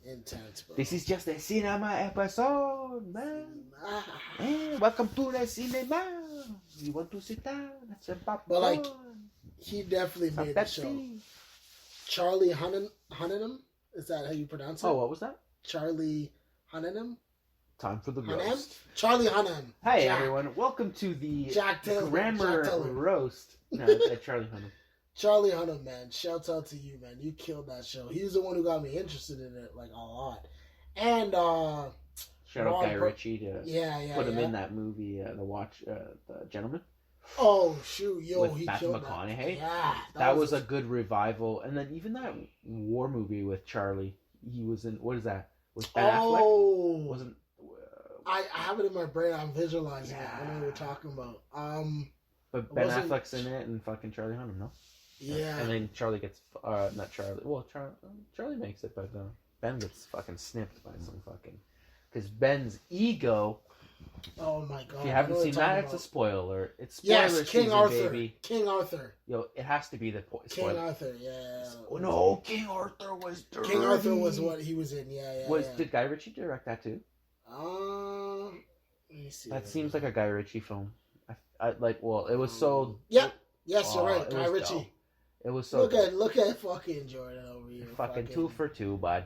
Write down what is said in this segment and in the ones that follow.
Intense, bro. This is just a cinema episode, man. Hey, welcome to the cinema. You want to sit down? That's a popcorn. But like, he definitely made the show. Charlie Hunnam? Is that how you pronounce it? Oh, what was that? Charlie Hunnam? Time for the roast. Charlie Hunnam. Hey, Jack. Everyone. Welcome to the Jack Taylor. grammar Jack Taylor. roast. No, it's Charlie Hunnam. Charlie Hunnam, man. Shouts out to you, man. You killed that show. He was the one who got me interested in it, like, a lot. And, shout out Guy Ritchie to put him yeah. in that movie, The Gentleman. Oh, shoot. Yo, with he Matthew killed McConaughey. that. Yeah. That was a good revival. And then even that war movie with Charlie, he was in, what is that? With Ben Affleck? Wasn't... I have it in my brain. I'm visualizing it. I know what we're talking about. But Ben Affleck's in it and fucking Charlie Hunnam, no? Yeah. And then Charlie gets, not Charlie, well, Charlie makes it, but Ben gets fucking snipped by some fucking, because Ben's ego. Oh my god. If you haven't seen that, it's a spoiler. It's spoiler yes, King season, Arthur. baby. King Arthur. Yo, it has to be the spoiler. King Arthur, yeah. Oh, no, King Arthur was dirty. King Arthur was what he was in, yeah. Did Guy Ritchie direct that too? Let me see. That seems like a Guy Ritchie film. It was so... Yep. Yes, you're right. Guy Ritchie. Dope. It was so... Look at fucking Jordan over here. Fucking 2 for 2, bud.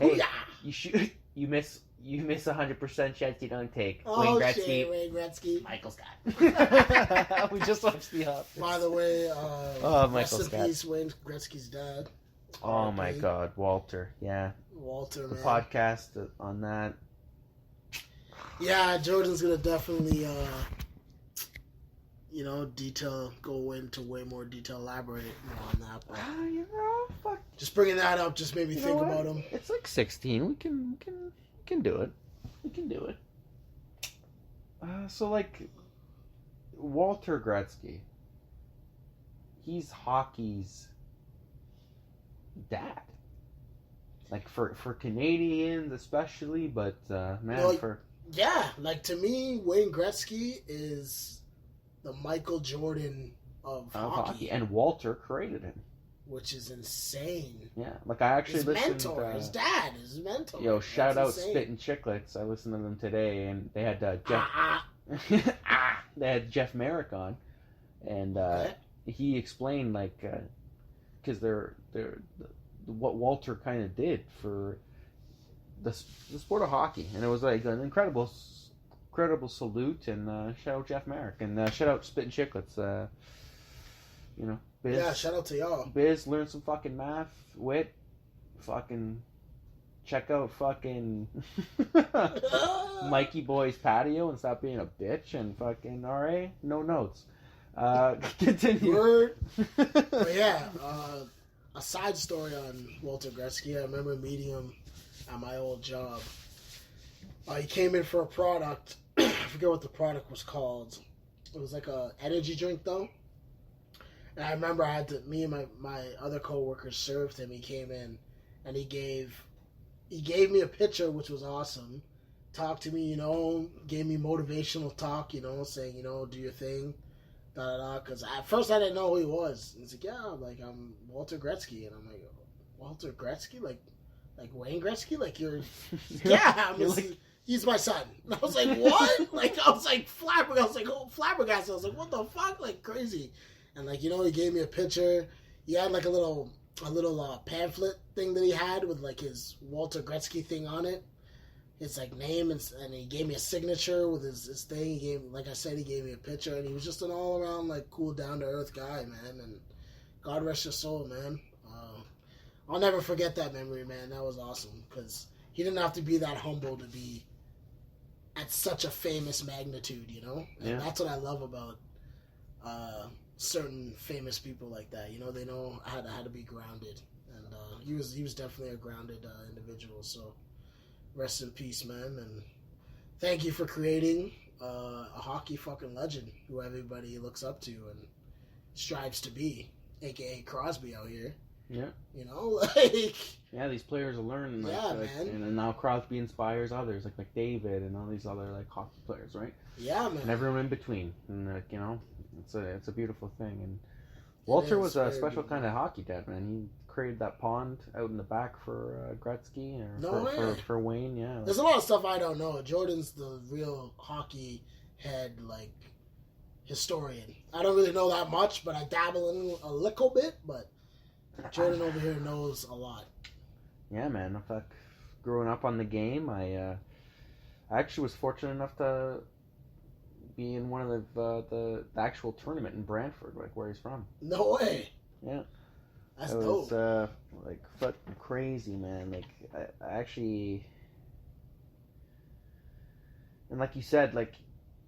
Hey, you miss 100% shots you don't take. Oh, Wayne Gretzky. shit, Wayne Gretzky. Michael Scott. We just watched The Office. By the way, Michael rest in Scott. peace, Wayne Gretzky's dad. Oh my god, Walter. Yeah. Walter, the man. Podcast on that. Yeah, Jordan's gonna definitely, go into way more detail, elaborate more on that. But Fuck. just bringing that up just made me think about him. It's like 16. We can do it. We can do it. So like Walter Gretzky, he's hockey's dad. Like for Canadians especially, but yeah, like to me, Wayne Gretzky is the Michael Jordan of hockey. And Walter created him. Which is insane. Yeah, like I actually listened to his dad, his mentor. Yo, shout out Spittin' Chicklets. I listened to them today, and they had they had Jeff Merrick on, and he explained like because they're what Walter kind of did for the sport of hockey, and it was like an incredible salute, and shout out Jeff Merrick, and shout out Spittin' Chicklets. Biz, yeah, shout out to y'all. Biz, learn some fucking math, wit, fucking check out fucking Mikey Boy's patio and stop being a bitch, and fucking RA, no notes. Continue. Word. But yeah, a side story on Walter Gretzky. I remember meeting him at my old job. He came in for a product. I forget what the product was called. It was like a energy drink though. And I remember me and my other coworkers served him. He came in and he gave me a picture, which was awesome. Talked to me, gave me motivational talk, saying, do your thing, because at first I didn't know who he was. And he's like, yeah, I'm Walter Gretzky. And I'm like, Walter Gretzky? Like Wayne Gretzky? Like you're, yeah, he's my son. And I was like, what? I was like flabbergasted. I was like, what the fuck? Like crazy. And he gave me a picture. He had a little pamphlet thing that he had with his Walter Gretzky thing on it. His name and he gave me a signature with his thing. He gave, like I said, he gave me a picture, and he was just an all around cool, down to earth guy, man. And God rest your soul, man. I'll never forget that memory, man. That was awesome because he didn't have to be that humble to be at such a famous magnitude, And that's what I love about certain famous people like that. They know how to be grounded, and he was definitely a grounded individual. So rest in peace, man, and thank you for creating a hockey fucking legend who everybody looks up to and strives to be, aka Crosby out here. Yeah. Yeah, these players will learn. Man. And now Crosby inspires others, like McDavid and all these other hockey players, right? Yeah, man. And everyone in between, and it's a beautiful thing. And Walter was a special kind of hockey dad, man. created that pond out in the back for Gretzky or No way. for Wayne. Yeah, There's a lot of stuff I don't know. Jordan's the real hockey head, like, historian. I don't really know that much, but I dabble in a little bit. But Jordan over here knows a lot. Yeah, man. In fact, growing up on the game, I actually was fortunate enough to be in one of the actual tournament in Brantford, like where he's from. No way. Yeah. That's it dope. was like fucking crazy, man. Like I actually, and like you said, like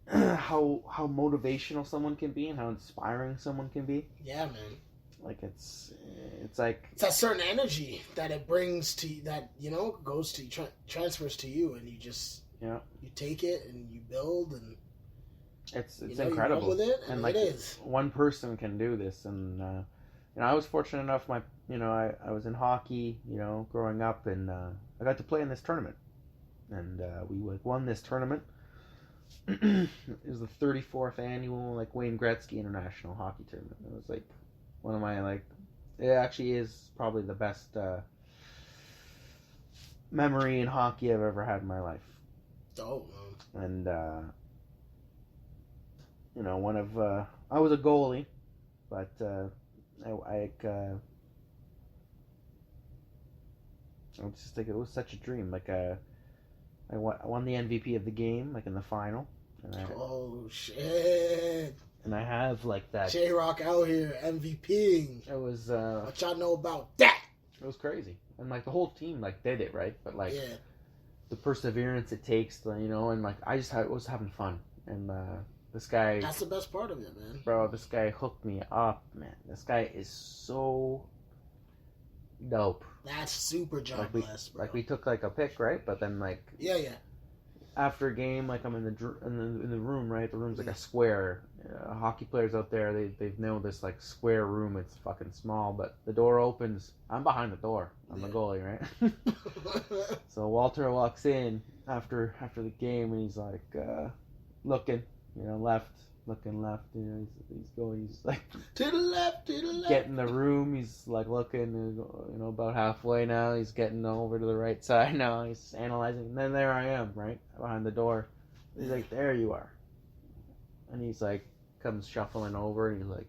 how motivational someone can be and how inspiring someone can be. Yeah, man. Like it's like it's that certain energy that it brings to that, you know, goes to transfers to you, and you just you take it and you build, and it's incredible. You run with it, and like it is. One person can do this, and you know, I was fortunate enough. I was in hockey, you know, growing up, and I got to play in this tournament, and we won this tournament. It was the 34th annual like Wayne Gretzky International Hockey Tournament. It was like one of my it actually is probably the best memory in hockey I've ever had in my life. Oh, man. And you know, I was a goalie, but I just think it was such a dream. Like I won the MVP of the game, like in the final. And oh shit! And I have like that. J-Rock out here MVPing. It was. What y'all know about that? It was crazy, and like the whole team like did it right, but like yeah. the perseverance it takes, you know, and like I was having fun, and this guy. That's the best part of it, man. Bro, this guy hooked me up, man. This guy is so dope. That's super job blessed, bro. Like we took like a pick, right? But then like yeah. After a game, like I'm in the room, right? The room's like a square. Hockey players out there, they know this like square room. It's fucking small, but the door opens. I'm behind the door. I'm the goalie, right? So Walter walks in after the game, and he's like looking, you know, looking left, you know, he's going, he's like to the left, get in the room, he's like looking, you know, about halfway now, he's getting over to the right side now, he's analyzing, and then there I am, right, behind the door, he's like, there you are, and he's like, comes shuffling over, and he like,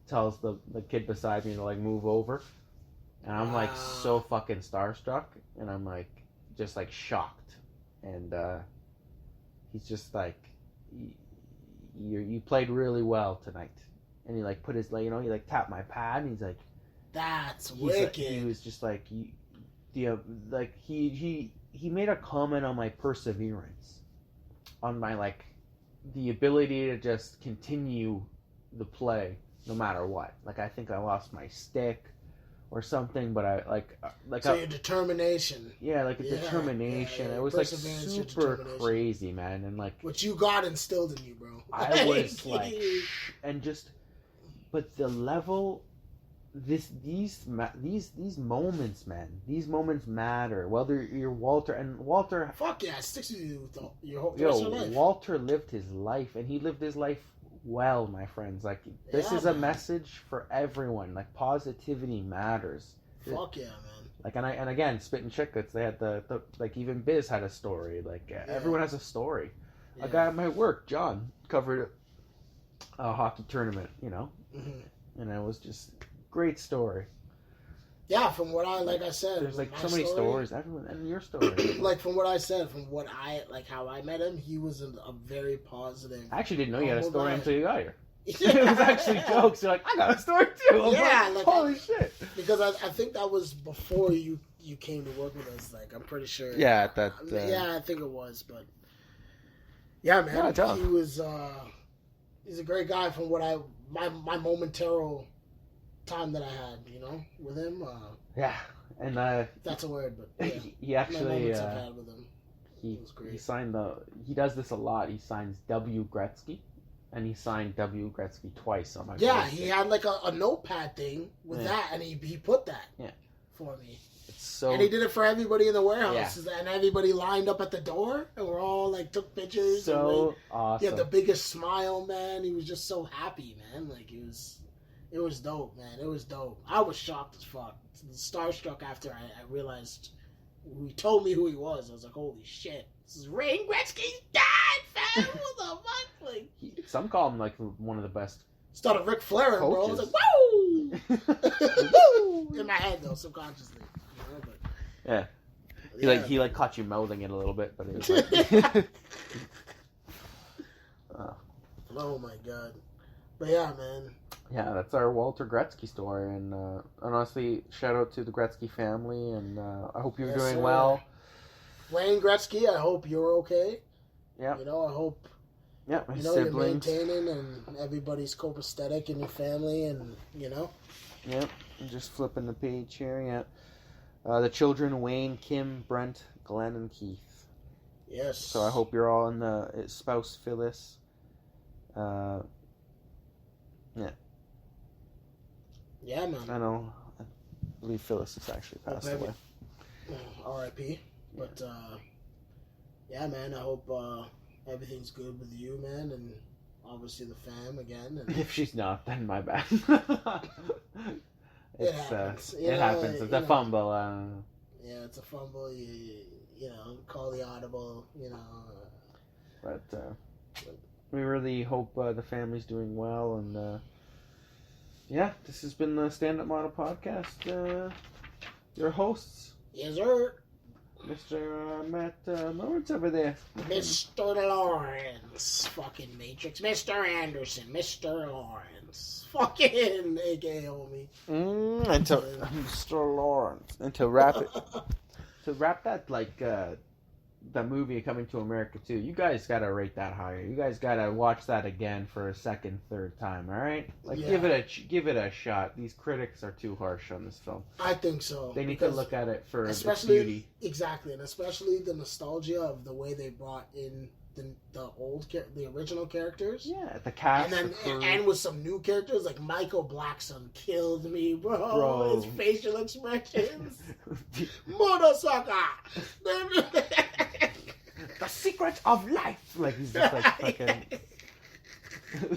tells the kid beside me to like, move over, and I'm like, so fucking starstruck, and I'm like, just like, shocked, and he's just like, you played really well tonight, and he like put his, like, you know, he like tapped my pad, and he's like, that's wicked. Like, he was just like, like he made a comment on my perseverance, on my like the ability to just continue the play no matter what. Like I think I lost my stick or something, but I like so your determination. Yeah, like a determination. Yeah, it was like super crazy, man, and like what you got instilled in you, bro. I was like, and just, but the level, these moments, man, these moments matter. Whether you're Walter, and Walter, fuck yeah, it sticks with you your whole life. Walter lived his life, and he lived his life well, my friends. Like this is a message for everyone. Like positivity matters. Fuck yeah, man. Like and again, Spit and Chicklets, they had the like even Biz had a story. Like everyone has a story. Yeah. A guy at my work, John, covered a hockey tournament, you know, and it was just great story. Yeah, from what like I said, there's like so many stories. Everyone, and your story. Like from what I said, from what I like, how I met him, he was a very positive. I actually didn't know you had a story until you got here. Yeah. It was actually jokes. You're like, I got a story too. I'm like, holy shit! Because I think that was before you came to work with us. Like I'm pretty sure. Yeah, that. Yeah, I think it was, but. Yeah, man. Yeah, he was. He's a great guy. From what my momentary time that I had, you know, with him. Yeah, and that's a word, but yeah. He actually I've had with him. He signed he does this a lot. He signs W. Gretzky, and he signed W. Gretzky twice on my. Yeah, he had like a notepad thing with that, and he put that for me. And he did it for everybody in the warehouse, and everybody lined up at the door, and we're all like took pictures. So and, awesome! He had the biggest smile, man. He was just so happy, man. Like he was It was dope, man. It was dope. I was shocked as fuck. Starstruck after I realized he told me who he was. I was like, holy shit. This is Wayne Gretzky's dad, fam. What the fuck? Like, some call him like one of the best. Started Ric Flair, bro. I was like, woo! Woo! In my head, though, subconsciously. You know, but, yeah. He caught you mouthing it a little bit, but it was like... Oh my god. But yeah, man. Yeah, that's our Walter Gretzky story, and honestly, shout out to the Gretzky family, and I hope you're doing well. Wayne Gretzky, I hope you're okay. Yeah. You know, I hope his you're siblings. maintaining and everybody's copacetic in your family, and you know. Yep, I'm just flipping the page here. Yeah, the children: Wayne, Kim, Brent, Glenn, and Keith. Yes. So I hope you're all in the spouse Phyllis. Yeah. Yeah, man. I know. I believe Phyllis has actually passed away. R.I.P. But yeah, man. I hope everything's good with you, man, and obviously the fam again. And if she's not, then my bad. It happens. It happens. It's a fumble. Yeah, it's a fumble. You know, call the audible. You know. But we really hope the family's doing well, and yeah, this has been the Stand Up Model Podcast. Your hosts. Yes, sir. Mr. Matt Lawrence over there. Mr. Lawrence. Fucking Matrix. Mr. Anderson. Mr. Lawrence. Fucking a.k.a. homie. Mr. Lawrence. And to wrap that, like, the movie Coming to America too, you guys gotta rate that higher. You guys gotta watch that again for a second, third time. All right, like give it a shot. These critics are too harsh on this film. I think so. They need to look at it for its beauty. Exactly, and especially the nostalgia of the way they brought in the original characters. Yeah, the cast, and with some new characters like Michael Blackson killed me, bro. His facial expressions, Motherfucker. The secret of life. Like he's just like fucking.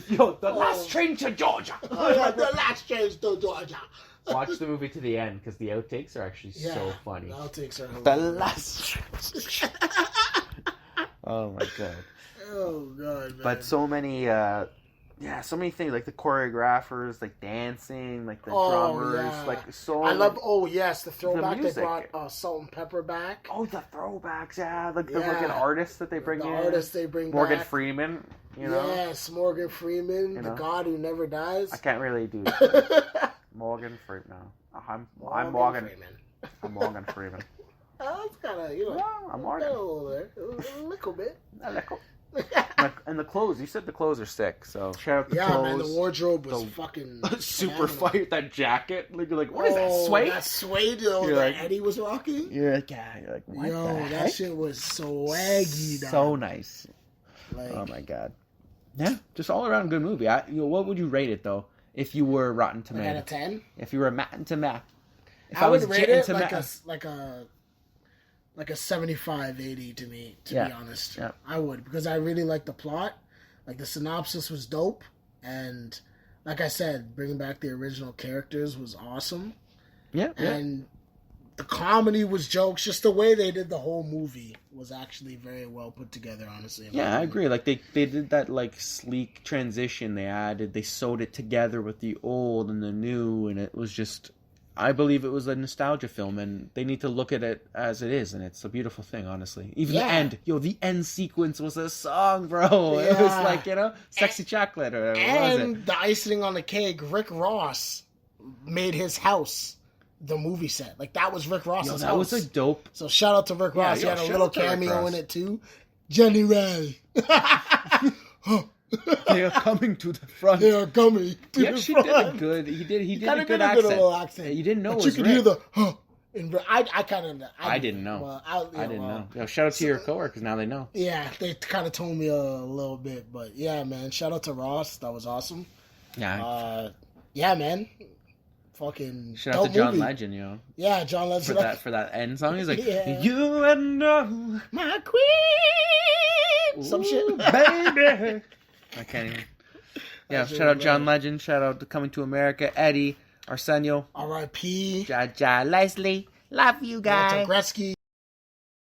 Yo, the last train to Georgia. The last train to Georgia. Watch the movie to the end because the outtakes are actually so funny. The outtakes are hilarious. The last. Oh my god. Oh god, man. But so many so many things, like the choreographers, like dancing, like the drummers, like so. I love. Oh yes, the throwback. They brought Salt and Pepper back. Oh, the throwbacks, like the fucking artists that they bring in. Artists they bring Morgan back. Freeman, you know. Yes, Morgan Freeman, the god who never dies. I can't really do that. Morgan Freeman. No. I'm Morgan. Freeman. I'm Morgan Freeman. That's kind of I'm Morgan. A little bit. A little. And the clothes, you said the clothes are sick, so shout out the clothes. Yeah, man, the wardrobe was fucking super fire. That jacket, you're like, what is that, suede? That suede that Eddie was rocking? You're like, what the heck? That shit was swaggy, dog. So nice. Like, oh my god. Yeah, just all around good movie. What would you rate it, though, if you were Rotten Tomatoes? Out of 10? If you were Rotten Tomatoes. I would rate it like a 75, 80 to me, to be honest. Yeah. I would, because I really like the plot. Like, the synopsis was dope. And, like I said, bringing back the original characters was awesome. Yeah. And the comedy was jokes. Just the way they did the whole movie was actually very well put together, honestly. Yeah, I agree. Like, they did that, like, sleek transition they sewed it together with the old and the new, and it was just... I believe it was a nostalgia film, and they need to look at it as it is, and it's a beautiful thing, honestly. Even the end. The end sequence was a song, bro. Yeah. It was like, Sexy Chocolate, or whatever was it? And the icing on the cake, Rick Ross made his house the movie set. Like, that was Rick Ross's house. That was a dope... So shout out to Rick Ross. He had a little cameo in it, too. Jenny Ray. They are coming to the front. They are coming to the front. He did a good. He did a good accent. You didn't know it was you could hear the I kind of. I didn't know. Well, I didn't know. Shout out to your coworkers. Now they know. Yeah, they kind of told me a little bit, but yeah, man. Shout out to Ross. That was awesome. Yeah. Yeah, man. Fucking. Shout out to John Legend, Yeah, John Legend. For that end song, he's like, "You and my queen." Some shit, baby. I can't even. Yeah, shout out John Legend. Shout out to Coming to America, Eddie, Arsenio. R.I.P. Leslie. Love you guys. Walter Gretzky.